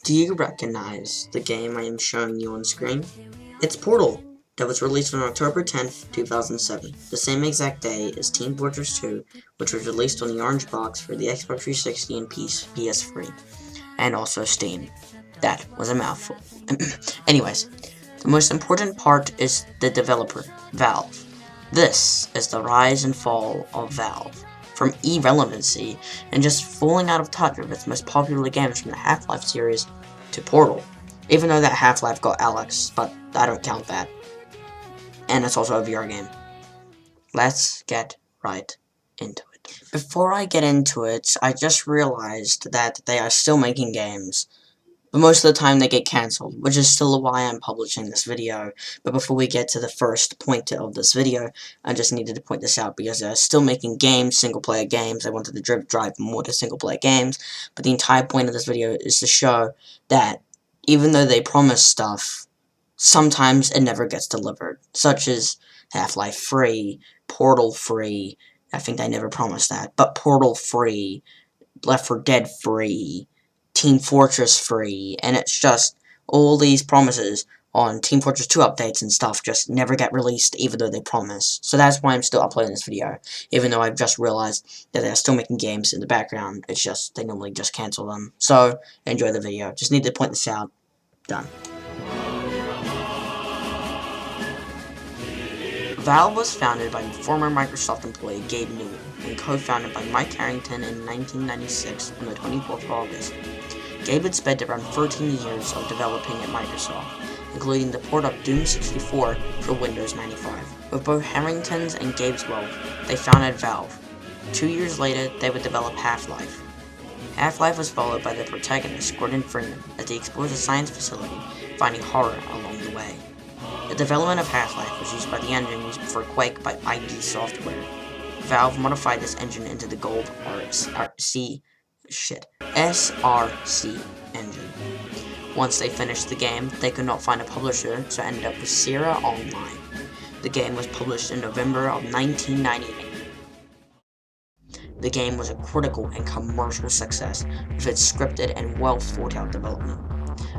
Do you recognize the game I am showing you on screen? It's Portal, that was released on October 10th, 2007, the same exact day as Team Fortress 2, which was released on the orange box for the Xbox 360 and PS3, and also Steam. That was a mouthful. Anyways, the most important part is the developer, Valve. This is the rise and fall of Valve. From irrelevancy and just falling out of touch with its most popular games from the Half-Life series to Portal. Even though that Half-Life got Alex, but I don't count that. And it's also a VR game. Let's get right into it. Before I get into it, I just realized that they are still making games. But most of the time they get cancelled, which is still why I'm publishing this video. But before we get to the first point of this video, I just needed to point this out because they're still making games, single-player games. I wanted to drive more to single-player games, but the entire point of this video is to show that even though they promise stuff, sometimes it never gets delivered, such as Half-Life free, Portal free. I think they never promised that, but Portal free, Left 4 Dead free, Team Fortress free, and it's just all these promises on Team Fortress 2 updates and stuff just never get released even though they promise. So that's why I'm still uploading this video, even though I've just realized that they're still making games in the background. It's just, they normally just cancel them. So, enjoy the video. Just need to point this out. Done. Valve was founded by former Microsoft employee Gabe Newell and co-founded by Mike Harrington in 1996 on the 24th of August. Gabe had spent around 13 years of developing at Microsoft, including the port of Doom 64 for Windows 95. With both Harrington's and Gabe's wealth, they founded Valve. 2 years later, they would develop Half-Life. Half-Life was followed by the protagonist, Gordon Freeman, as he explores a science facility, finding horror along the way. The development of Half-Life was used by the engine used for Quake by ID Software. Valve modified this engine into the Gold SRC engine. Once they finished the game, they could not find a publisher, so ended up with Sierra Online. The game was published in November of 1998. The game was a critical and commercial success, with its scripted and well thought out development.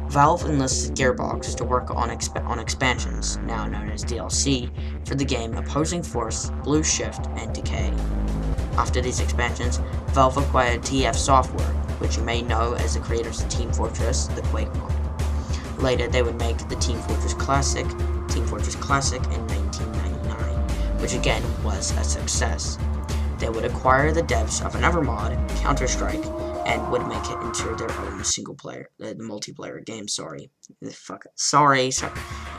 Valve enlisted Gearbox to work on expansions, now known as DLC, for the game Opposing Force, Blue Shift, and Decay. After these expansions, Valve acquired TF Software, which you may know as the creators of Team Fortress, the Quake mod. Later, they would make the Team Fortress Classic in 1999, which again was a success. They would acquire the devs of another mod, Counter-Strike, and would make it into their own single-player, multiplayer game, sorry. In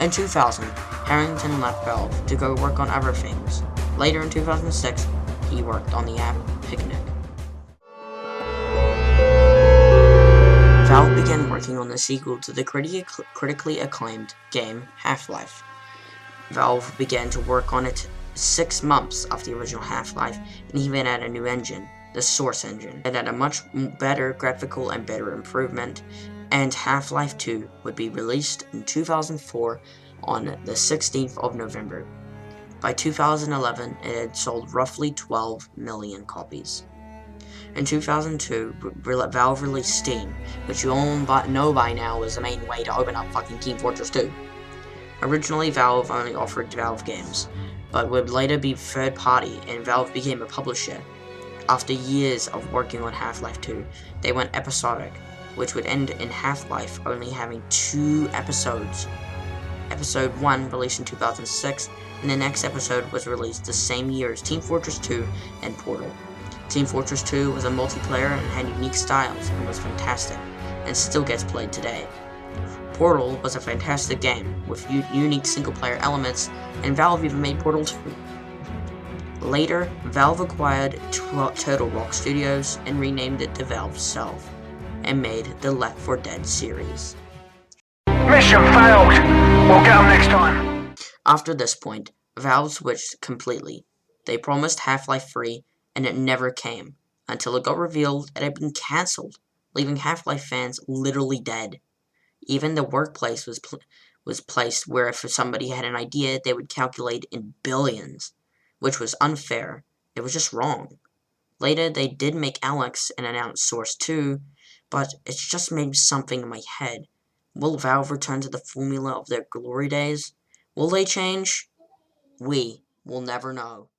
2000, Harrington left Valve to go work on other things. Later in 2006, he worked on the app Picnic. Valve began working on the sequel to the critically acclaimed game Half-Life. Valve began to work on it 6 months after the original Half-Life, and even had a new engine, the Source engine. It had a much better graphical and better improvement, and Half-Life 2 would be released in 2004 on the 16th of November. By 2011, it had sold roughly 12 million copies. In 2002, Valve released Steam, which you all know by now is the main way to open up fucking Team Fortress 2. Originally, Valve only offered Valve games, but would later be third party, and Valve became a publisher. After years of working on Half-Life 2, they went episodic, which would end in Half-Life only having 2 episodes. Episode 1 released in 2006, and the next episode was released the same year as Team Fortress 2 and Portal. Team Fortress 2 was a multiplayer and had unique styles and was fantastic, and still gets played today. Portal was a fantastic game with unique single-player elements, and Valve even made Portal 2. Later, Valve acquired Turtle Rock Studios and renamed it to Valve Self, and made the Left 4 Dead series. Mission failed! We'll get them next time! After this point, Valve switched completely. They promised Half-Life free, and it never came, until it got revealed it had been cancelled, leaving Half-Life fans literally dead. Even the workplace was placed where if somebody had an idea, they would calculate in billions, which was unfair. It was just wrong. Later, they did make Alex and announce Source 2, but it's just maybe something in my head. Will Valve return to the formula of their glory days? Will they change? We will never know.